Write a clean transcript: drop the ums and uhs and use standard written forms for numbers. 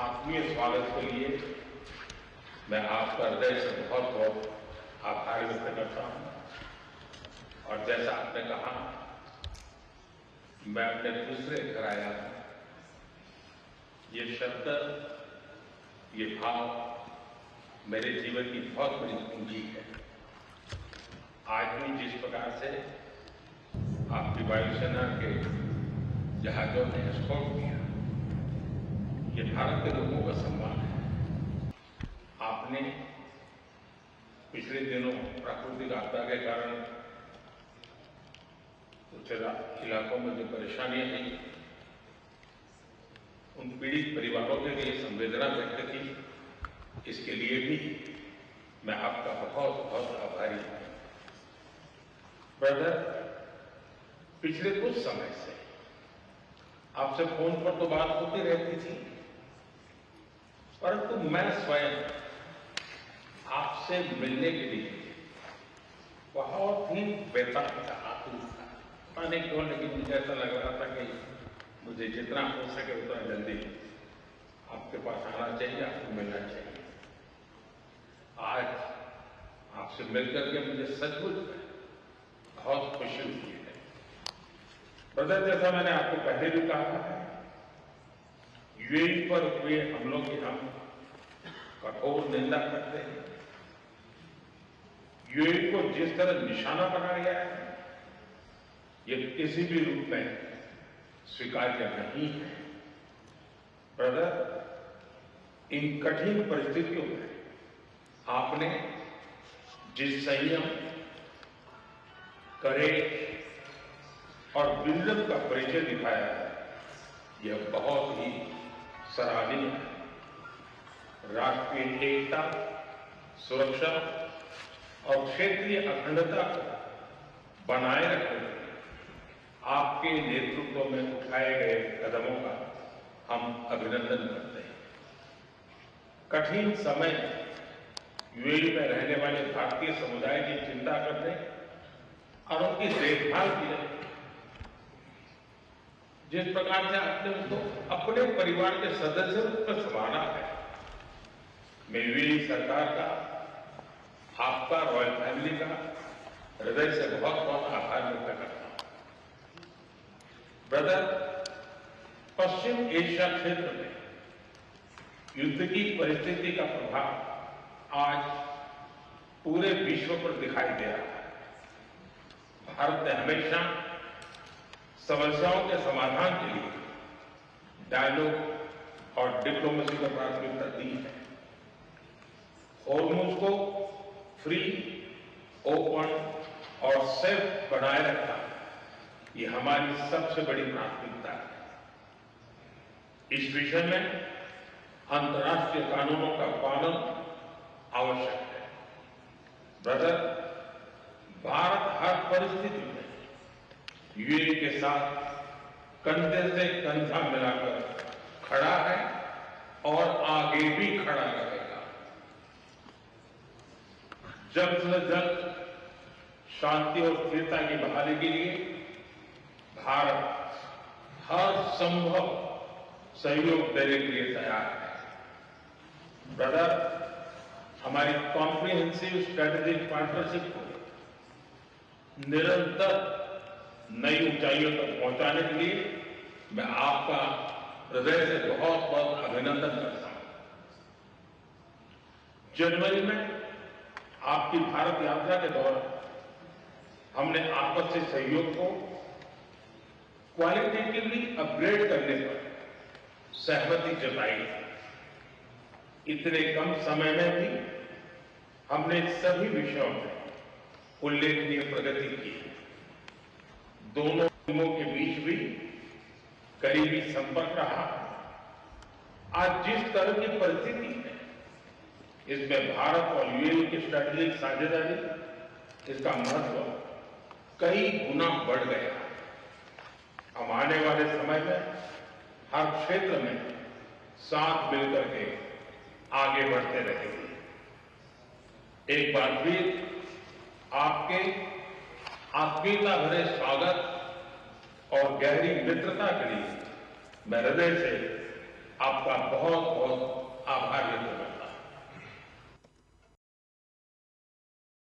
आत्मीय स्वागत के लिए मैं आपका हृदय से बहुत बहुत आभार व्यक्त करता हूं। और जैसा आपने कहा, मैं अपने दूसरे घर आया हूं। ये शब्द, ये भाव मेरे जीवन की बहुत बड़ी पूंजी है। आज भी जिस प्रकार से आपकी वायुसेना के जहाजों ने एस्कॉर्ट किया, ये भारत के लोगों का सम्मान है। आपने पिछले दिनों प्राकृतिक आपदा के कारण कुछ इलाकों में जो परेशानियां आई, उन पीड़ित परिवारों के लिए संवेदना व्यक्त की। इसके लिए भी मैं आपका बहुत बहुत आभारी हूं। ब्रदर, पिछले कुछ समय से आपसे फोन पर तो बात होती रहती थी, परंतु मैं स्वयं आपसे मिलने के लिए बहुत ही बेताब था, आतुर था। पता नहीं क्यों, लेकिन मुझे ऐसा लग रहा था कि मुझे जितना हो सके उतना जल्दी आपके पास आना चाहिए, आपको मिलना चाहिए। आज आपसे मिलकर के मुझे सचमुच बहुत खुशी हुई है। ब्रदर, जैसा मैंने आपको पहले भी कहा है, यूएई पर हुए हमलों की हम कठोर निंदा करते हैं। यूएई को जिस तरह निशाना बनाया गया है, ये किसी भी रूप में स्वीकार्य नहीं है। ब्रदर, इन कठिन परिस्थितियों में आपने जिस संयम, करेज और विजडम का परिचय दिखाया है, यह बहुत ही सराहनीय है। राष्ट्रीय एकता, सुरक्षा और क्षेत्रीय अखंडता को बनाए रखने में आपके नेतृत्व में उठाए गए कदमों का हम अभिनंदन करते हैं। कठिन समय यूएई में रहने वाले भारतीय समुदाय की चिंता करने और उनकी देखभाल की, जिस प्रकार से आपने उसको अपने परिवार के सदस्य रूप में संभाला है, मैं यूएई सरकार का, आपका, रॉयल फैमिली का हृदय से बहुत बहुत आभार व्यक्त करता हूं। ब्रदर, पश्चिम एशिया क्षेत्र में युद्ध की परिस्थिति का प्रभाव आज पूरे विश्व पर दिखाई दे रहा है। भारत ने हमेशा समस्याओं के समाधान के लिए डायलॉग और डिप्लोमेसी को प्राथमिकता दी है। होर्मुज को फ्री, ओपन और सेफ बनाए रखना, ये हमारी सबसे बड़ी प्राथमिकता है। इस विषय में अंतर्राष्ट्रीय कानूनों का पालन आवश्यक है। ब्रदर, भारत हर परिस्थिति में यूएई के साथ कंधे से कंधा मिलाकर खड़ा है और आगे भी खड़ा रहेगा। जल्द से जल्द शांति और स्थिरता की बहाली के लिए भारत हर संभव सहयोग देने के लिए तैयार है। ब्रदर, हमारी कॉम्प्रिहेंसिव स्ट्रेटेजिक पार्टनरशिप को निरंतर नई ऊंचाइयों तक पहुंचाने के लिए मैं आपका हृदय से बहुत बहुत अभिनंदन करता हूं। जनवरी में आपकी भारत यात्रा के दौरान हमने आपसी सहयोग को क्वालिटेटिवली अपग्रेड करने पर सहमति जताई। इतने कम समय में भी हमने सभी विषयों में उल्लेखनीय प्रगति की है। दोनों टीमों के बीच भी करीबी संपर्क रहा। आज जिस तरह की परिस्थिति है, इसमें भारत और यूएई की स्ट्रेटेजिक साझेदारी, इसका महत्व कई गुना बढ़ गया। हम आने वाले समय में हर क्षेत्र में साथ मिलकर के आगे बढ़ते रहेंगे। एक बार फिर आपके आत्मीयता भरे स्वागत और गहरी मित्रता के लिए मैं हृदय से आपका बहुत